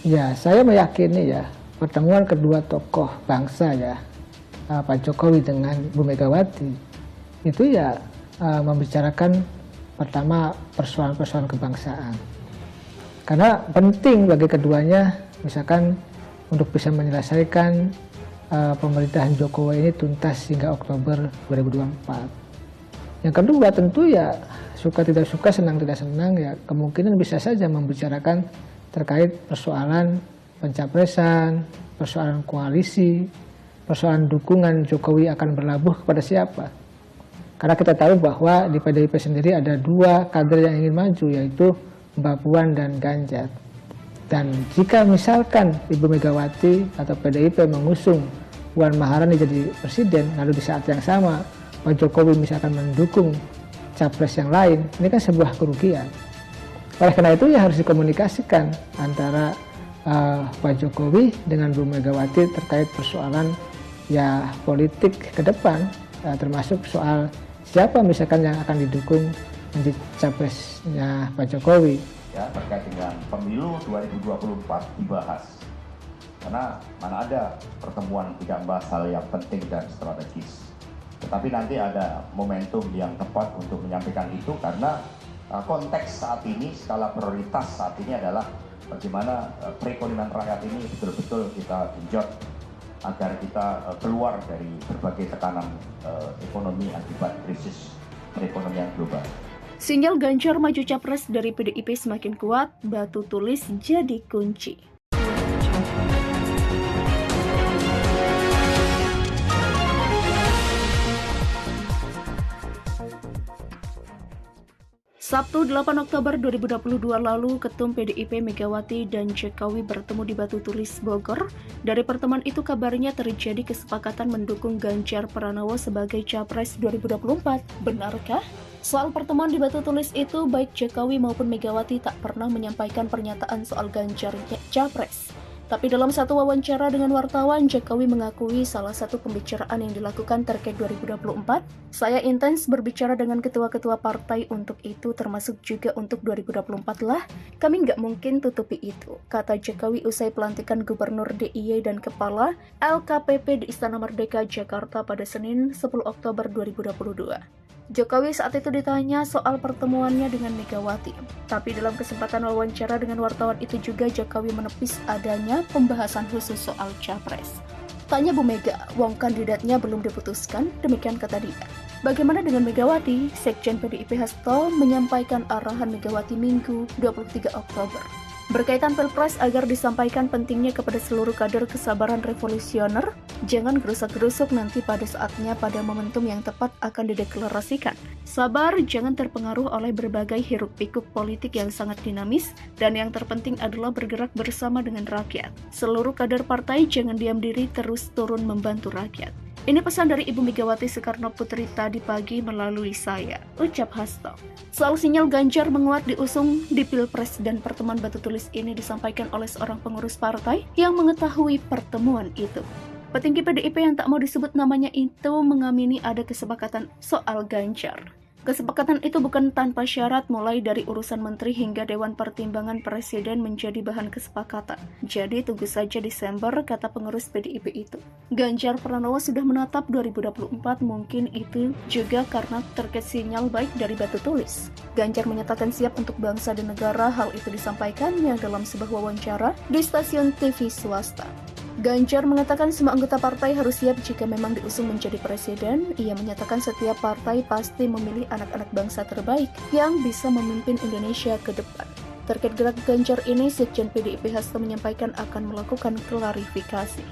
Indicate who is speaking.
Speaker 1: Ya, saya meyakini ya pertemuan kedua tokoh bangsa ya, Pak Jokowi dengan Bu Megawati itu ya membicarakan pertama persoalan-persoalan kebangsaan. Karena penting bagi keduanya misalkan untuk bisa menyelesaikan pemerintahan Jokowi ini tuntas hingga Oktober 2024. Yang kedua tentu ya suka tidak suka, senang tidak senang ya kemungkinan bisa saja membicarakan terkait persoalan pencapresan, persoalan koalisi, persoalan dukungan Jokowi akan berlabuh kepada siapa. Karena kita tahu bahwa di PDIP sendiri ada dua kader yang ingin maju, yaitu Mbak Puan dan Ganjar. Dan jika misalkan Ibu Megawati atau PDIP mengusung Puan Maharani jadi presiden, lalu di saat yang sama Pak Jokowi misalkan mendukung capres yang lain, ini kan sebuah kerugian. Oleh karena itu ya harus dikomunikasikan antara Pak Jokowi dengan Bu Megawati terkait persoalan ya politik ke depan, termasuk soal siapa misalkan yang akan didukung menjadi capresnya Pak Jokowi.
Speaker 2: Ya, terkait dengan pemilu 2024 dibahas. Karena mana ada pertemuan tidak membahas hal yang penting dan strategis. Tetapi nanti ada momentum yang tepat untuk menyampaikan itu karena konteks saat ini, skala prioritas saat ini adalah bagaimana perekonomian rakyat ini betul-betul kita genjot agar kita keluar dari berbagai tekanan ekonomi akibat krisis perekonomian global.
Speaker 3: Sinyal Ganjar maju capres dari PDIP semakin kuat, batu tulis jadi kunci. Sabtu 8 Oktober 2022 lalu, Ketum PDIP Megawati dan Jokowi bertemu di Batu Tulis, Bogor. Dari pertemuan itu kabarnya terjadi kesepakatan mendukung Ganjar Pranowo sebagai Capres 2024. Benarkah? Soal pertemuan di Batu Tulis itu, baik Jokowi maupun Megawati tak pernah menyampaikan pernyataan soal Ganjar Capres. Tapi dalam satu wawancara dengan wartawan, Jokowi mengakui salah satu pembicaraan yang dilakukan terkait 2024, saya intens berbicara dengan ketua-ketua partai untuk itu, termasuk juga untuk 2024 lah, kami nggak mungkin tutupi itu, kata Jokowi usai pelantikan Gubernur DIY dan Kepala LKPP di Istana Merdeka, Jakarta pada Senin 10 Oktober 2022. Jokowi saat itu ditanya soal pertemuannya dengan Megawati. Tapi dalam kesempatan wawancara dengan wartawan itu juga Jokowi menepis adanya pembahasan khusus soal Capres. Tanya Bu Mega, wong kandidatnya belum diputuskan, demikian kata dia. Bagaimana dengan Megawati? Sekjen PDIP Hasto menyampaikan arahan Megawati Minggu 23 Oktober. Berkaitan Pilpres agar disampaikan pentingnya kepada seluruh kader kesabaran revolusioner, jangan gerusak-gerusuk nanti pada saatnya pada momentum yang tepat akan dideklarasikan. Sabar, jangan terpengaruh oleh berbagai hiruk-pikuk politik yang sangat dinamis, dan yang terpenting adalah bergerak bersama dengan rakyat. Seluruh kader partai jangan diam diri, terus turun membantu rakyat. Ini pesan dari Ibu Megawati Soekarno Putri tadi pagi melalui saya, ucap Hasto. Soal sinyal Ganjar menguat diusung di Pilpres dan pertemuan Batu Tulis ini disampaikan oleh seorang pengurus partai yang mengetahui pertemuan itu. Petinggi PDIP yang tak mau disebut namanya itu mengamini ada kesepakatan soal Ganjar. Kesepakatan itu bukan tanpa syarat, mulai dari urusan menteri hingga Dewan Pertimbangan Presiden menjadi bahan kesepakatan. Jadi tunggu saja Desember, kata pengurus PDIP itu. Ganjar Pranowo sudah menatap 2024, mungkin itu juga karena terkait sinyal baik dari Batu Tulis. Ganjar menyatakan siap untuk bangsa dan negara, hal itu disampaikannya dalam sebuah wawancara di stasiun TV swasta. Ganjar mengatakan semua anggota partai harus siap jika memang diusung menjadi presiden. Ia menyatakan setiap partai pasti memilih anak-anak bangsa terbaik yang bisa memimpin Indonesia ke depan. Terkait gerak Ganjar ini, Sekjen PDIP Hasto menyampaikan akan melakukan klarifikasi.